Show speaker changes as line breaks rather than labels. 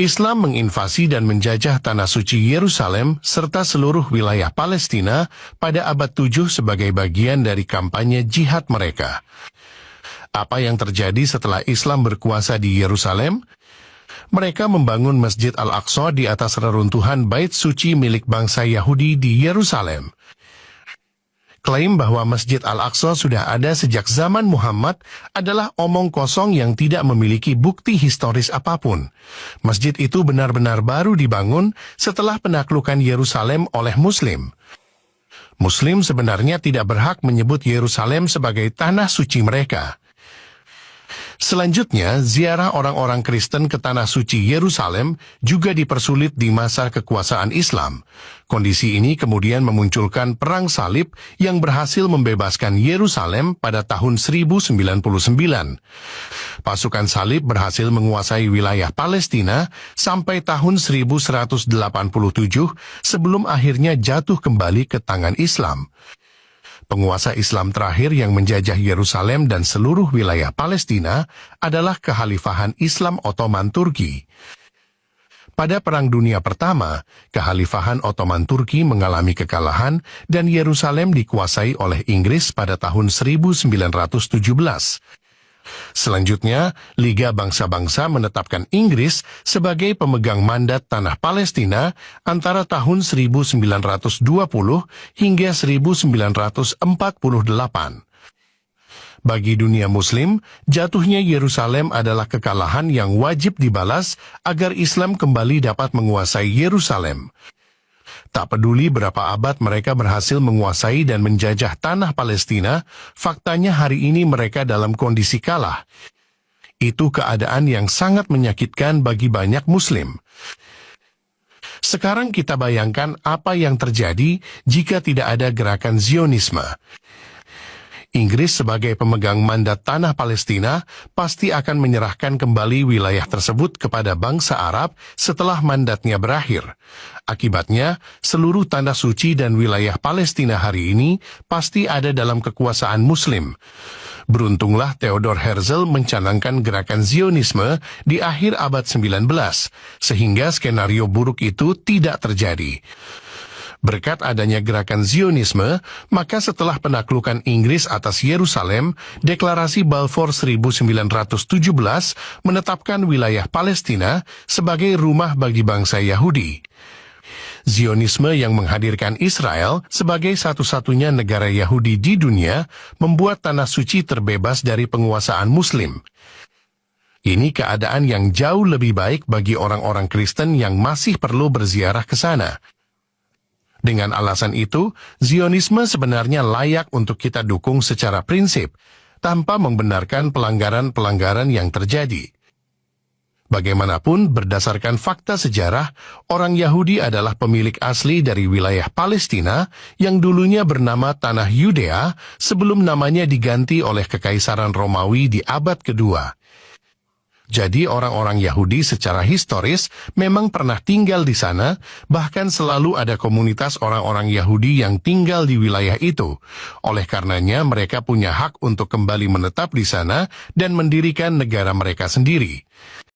Islam menginvasi dan menjajah tanah suci Yerusalem serta seluruh wilayah Palestina pada abad 7 sebagai bagian dari kampanye jihad mereka. Apa yang terjadi setelah Islam berkuasa di Yerusalem? Mereka membangun Masjid Al-Aqsa di atas reruntuhan bait suci milik bangsa Yahudi di Yerusalem. Klaim bahwa Masjid Al-Aqsa sudah ada sejak zaman Muhammad adalah omong kosong yang tidak memiliki bukti historis apapun. Masjid itu benar-benar baru dibangun setelah penaklukan Yerusalem oleh Muslim. Muslim sebenarnya tidak berhak menyebut Yerusalem sebagai tanah suci mereka. Selanjutnya, ziarah orang-orang Kristen ke tanah suci Yerusalem juga dipersulit di masa kekuasaan Islam. Kondisi ini kemudian memunculkan perang salib yang berhasil membebaskan Yerusalem pada tahun 1099. Pasukan salib berhasil menguasai wilayah Palestina sampai tahun 1187 sebelum akhirnya jatuh kembali ke tangan Islam. Penguasa Islam terakhir yang menjajah Yerusalem dan seluruh wilayah Palestina adalah Kekhalifahan Islam Ottoman Turki. Pada Perang Dunia Pertama, Kekhalifahan Ottoman Turki mengalami kekalahan dan Yerusalem dikuasai oleh Inggris pada tahun 1917. Selanjutnya, Liga Bangsa-Bangsa menetapkan Inggris sebagai pemegang mandat tanah Palestina antara tahun 1920 hingga 1948. Bagi dunia Muslim, jatuhnya Yerusalem adalah kekalahan yang wajib dibalas agar Islam kembali dapat menguasai Yerusalem. Tak peduli berapa abad mereka berhasil menguasai dan menjajah tanah Palestina, faktanya hari ini mereka dalam kondisi kalah. Itu keadaan yang sangat menyakitkan bagi banyak Muslim. Sekarang kita bayangkan apa yang terjadi jika tidak ada gerakan Zionisme. Inggris sebagai pemegang mandat tanah Palestina pasti akan menyerahkan kembali wilayah tersebut kepada bangsa Arab setelah mandatnya berakhir. Akibatnya, seluruh tanah suci dan wilayah Palestina hari ini pasti ada dalam kekuasaan Muslim. Beruntunglah Theodor Herzl mencanangkan gerakan Zionisme di akhir abad 19, sehingga skenario buruk itu tidak terjadi. Berkat adanya gerakan Zionisme, maka setelah penaklukan Inggris atas Yerusalem, Deklarasi Balfour 1917 menetapkan wilayah Palestina sebagai rumah bagi bangsa Yahudi. Zionisme yang menghadirkan Israel sebagai satu-satunya negara Yahudi di dunia membuat tanah suci terbebas dari penguasaan Muslim. Ini keadaan yang jauh lebih baik bagi orang-orang Kristen yang masih perlu berziarah ke sana. Dengan alasan itu, Zionisme sebenarnya layak untuk kita dukung secara prinsip, tanpa membenarkan pelanggaran-pelanggaran yang terjadi. Bagaimanapun, berdasarkan fakta sejarah, orang Yahudi adalah pemilik asli dari wilayah Palestina yang dulunya bernama Tanah Yudea sebelum namanya diganti oleh Kekaisaran Romawi di abad kedua. Jadi orang-orang Yahudi secara historis memang pernah tinggal di sana, bahkan selalu ada komunitas orang-orang Yahudi yang tinggal di wilayah itu. Oleh karenanya mereka punya hak untuk kembali menetap di sana dan mendirikan negara mereka sendiri.